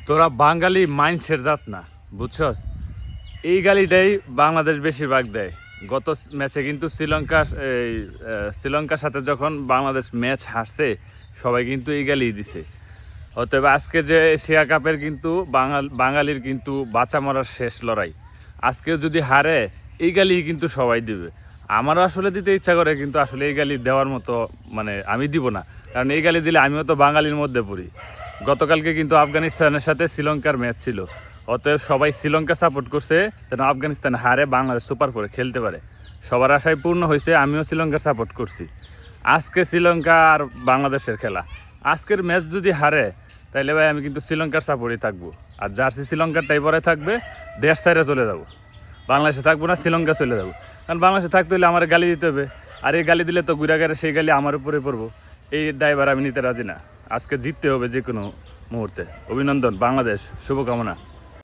তোরা বাঙালি মাইন্ডসের জাত না, বুঝছস? এই গালিটাই বাংলাদেশ বেশিরভাগ দেয়। গত ম্যাচে কিন্তু শ্রীলঙ্কার সাথে যখন বাংলাদেশ ম্যাচ হারছে, সবাই কিন্তু এই গালি দিছে। অতএব আজকে যে এশিয়া কাপের কিন্তু বাঙালির কিন্তু বাঁচা মরার শেষ লড়াই। আজকেও যদি হারে, এই গালি কিন্তু সবাই দিবে। আমারও আসলে দিতে ইচ্ছা করে, কিন্তু আসলে এই গালি দেওয়ার মতো মানে আমি দিব না, কারণ এই গালি দিলে আমিও তো বাঙালির মধ্যে পড়ি। গতকালকে কিন্তু আফগানিস্তানের সাথে শ্রীলঙ্কার ম্যাচ ছিল। অতএব সবাই শ্রীলঙ্কা সাপোর্ট করছে যেন আফগানিস্তান হারে, বাংলাদেশ সুপার করে খেলতে পারে। সবার আশায় পূর্ণ হয়েছে, আমিও শ্রীলঙ্কার সাপোর্ট করছি। আজকে শ্রীলঙ্কা আর বাংলাদেশের খেলা, আজকের ম্যাচ যদি হারে তাইলে ভাই আমি কিন্তু শ্রীলঙ্কার সাপোর্টই থাকবো। আর জার্সি শ্রীলঙ্কারটাই পরে থাকবে, দেশ সাইডে চলে যাবো। বাংলাদেশে থাকবো না, শ্রীলঙ্কা চলে যাবো। কারণ বাংলাদেশে থাকতে হলে আমার গালি দিতে হবে, আর এই গালি দিলে তো ঘুরাঘারে সেই গালি আমার উপরে পড়বো। এই দায়ভার আমি নিতে রাজি না। আজকে জিততে হবে যে কোনো মুহূর্তে। অভিনন্দন বাংলাদেশ, শুভকামনা।